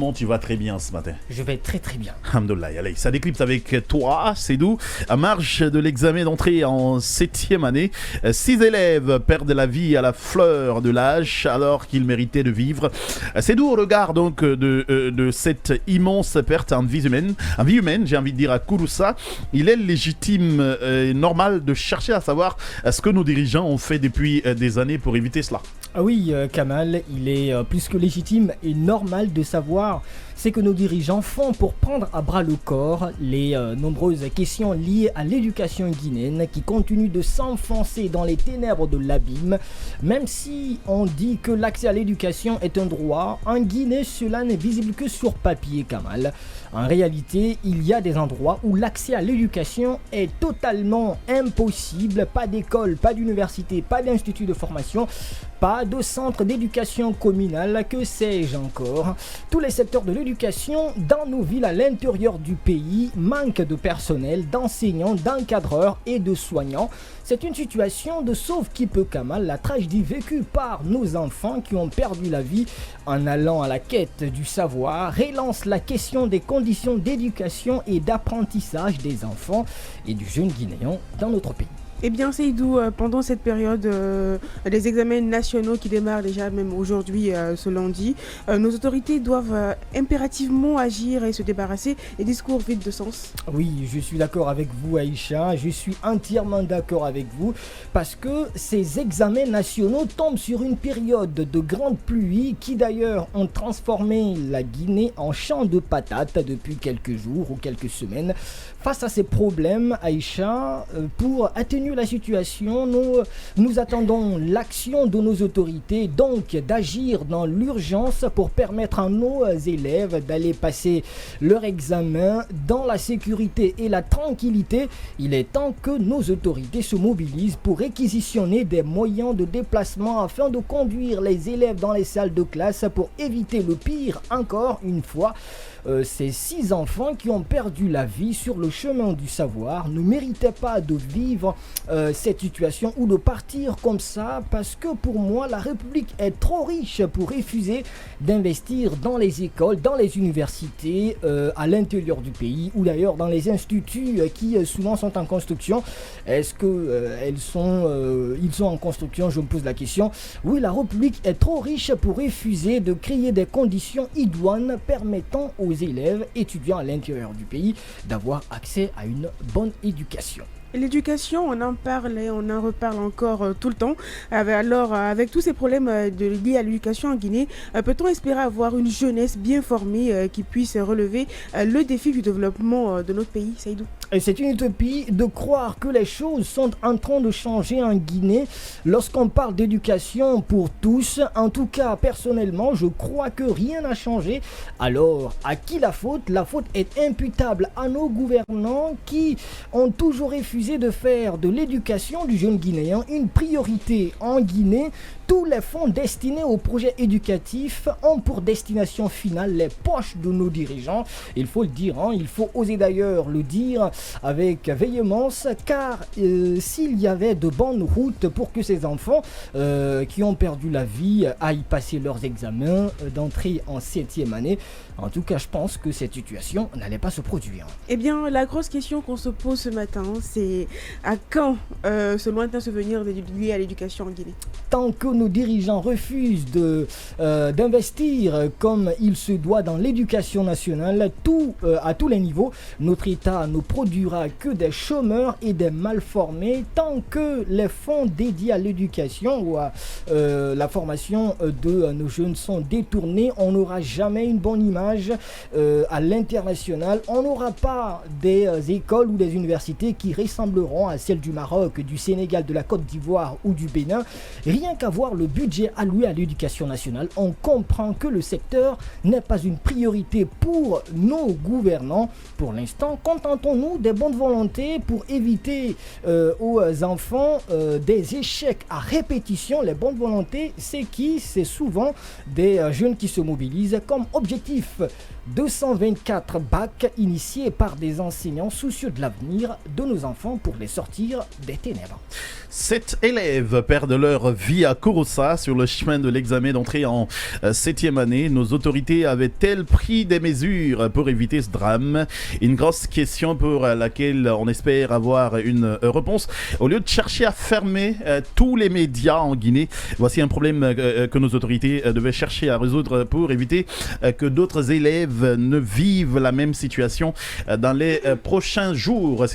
Comment tu vas très bien ce matin? Je vais très très bien. Alhamdoulilah, allez, ça décrypte avec toi, Seydou. À marge de l'examen d'entrée en 7e année, 6 élèves perdent la vie à la fleur de l'âge alors qu'ils méritaient de vivre. Seydou, au regard donc de cette immense perte en vie humaine, j'ai envie de dire à Kouroussa, il est légitime et normal de chercher à savoir ce que nos dirigeants ont fait depuis des années pour éviter cela. Ah oui, Kamal, il est plus que légitime et normal de savoir ce que nos dirigeants font pour prendre à bras le corps les nombreuses questions liées à l'éducation guinéenne qui continuent de s'enfoncer dans les ténèbres de l'abîme. Même si on dit que l'accès à l'éducation est un droit, en Guinée, cela n'est visible que sur papier, Kamal. En réalité, il y a des endroits où l'accès à l'éducation est totalement impossible. Pas d'école, pas d'université, pas d'institut de formation, pas de centre d'éducation communale, que sais-je encore. Tous les secteurs de l'éducation dans nos villes à l'intérieur du pays manquent de personnel, d'enseignants, d'encadreurs et de soignants. C'est une situation de sauve qui peut Kamal, la tragédie vécue par nos enfants qui ont perdu la vie en allant à la quête du savoir, relance la question des conditions d'éducation et d'apprentissage des enfants et du jeune Guinéen dans notre pays. Eh bien, Seydou, pendant cette période des examens nationaux qui démarrent déjà même aujourd'hui, ce lundi, nos autorités doivent impérativement agir et se débarrasser des discours vides de sens. Oui, je suis d'accord avec vous, Aïcha. Je suis entièrement d'accord avec vous parce que ces examens nationaux tombent sur une période de grande pluie qui d'ailleurs ont transformé la Guinée en champ de patates depuis quelques jours ou quelques semaines. Face à ces problèmes, Aïcha, pour atténuer la situation, nous attendons l'action de nos autorités, donc d'agir dans l'urgence pour permettre à nos élèves d'aller passer leur examen dans la sécurité et la tranquillité. Il est temps que nos autorités se mobilisent pour réquisitionner des moyens de déplacement afin de conduire les élèves dans les salles de classe pour éviter le pire encore une fois. Ces 6 enfants qui ont perdu la vie sur le chemin du savoir ne méritaient pas de vivre cette situation ou de partir comme ça parce que pour moi la République est trop riche pour refuser d'investir dans les écoles, dans les universités à l'intérieur du pays ou d'ailleurs dans les instituts qui souvent sont en construction. Est-ce que ils sont en construction? Je me pose la question. Oui, la République est trop riche pour refuser de créer des conditions idoines permettant aux élèves étudiants à l'intérieur du pays d'avoir accès à une bonne éducation. L'éducation, on en parle et on en reparle encore tout le temps. Alors, avec tous ces problèmes liés à l'éducation en Guinée, peut-on espérer avoir une jeunesse bien formée qui puisse relever le défi du développement de notre pays, Seydou? Et c'est une utopie de croire que les choses sont en train de changer en Guinée lorsqu'on parle d'éducation pour tous. En tout cas, personnellement, je crois que rien n'a changé. Alors, à qui la faute? La faute est imputable à nos gouvernants qui ont toujours refusé de faire de l'éducation du jeune Guinéen une priorité en Guinée. Tous les fonds destinés aux projets éducatifs ont pour destination finale les poches de nos dirigeants. Il faut le dire, il faut oser d'ailleurs le dire avec véhémence, car s'il y avait de bonnes routes pour que ces enfants qui ont perdu la vie aillent passer leurs examens d'entrée en 7e année, en tout cas je pense que cette situation n'allait pas se produire. Eh bien, la grosse question qu'on se pose ce matin, c'est à quand ce lointain souvenir lié à l'éducation en Guinée? Tant que nos dirigeants refusent d'investir comme il se doit dans l'éducation nationale, à tous les niveaux, notre État ne produira que des chômeurs et des mal formés. Tant que les fonds dédiés à l'éducation ou à la formation de nos jeunes sont détournés, on n'aura jamais une bonne image à l'international. On n'aura pas des écoles ou des universités qui ressembleront à celles du Maroc, du Sénégal, de la Côte d'Ivoire ou du Bénin. Rien qu'à voir le budget alloué à l'éducation nationale, on comprend que le secteur n'est pas une priorité pour nos gouvernants. Pour l'instant, contentons-nous des bonnes volontés pour éviter aux enfants des échecs à répétition. Les bonnes volontés, c'est qui? C'est souvent des jeunes qui se mobilisent comme objectif 224 bacs initiés par des enseignants soucieux de l'avenir de nos enfants pour les sortir des ténèbres. 7 élèves perdent leur vie à Corossa sur le chemin de l'examen d'entrée en 7e année. Nos autorités avaient-elles pris des mesures pour éviter ce drame? Une grosse question pour laquelle on espère avoir une réponse. Au lieu de chercher à fermer tous les médias en Guinée, voici un problème que nos autorités devaient chercher à résoudre pour éviter que d'autres élèves ne vivent la même situation dans les prochains jours.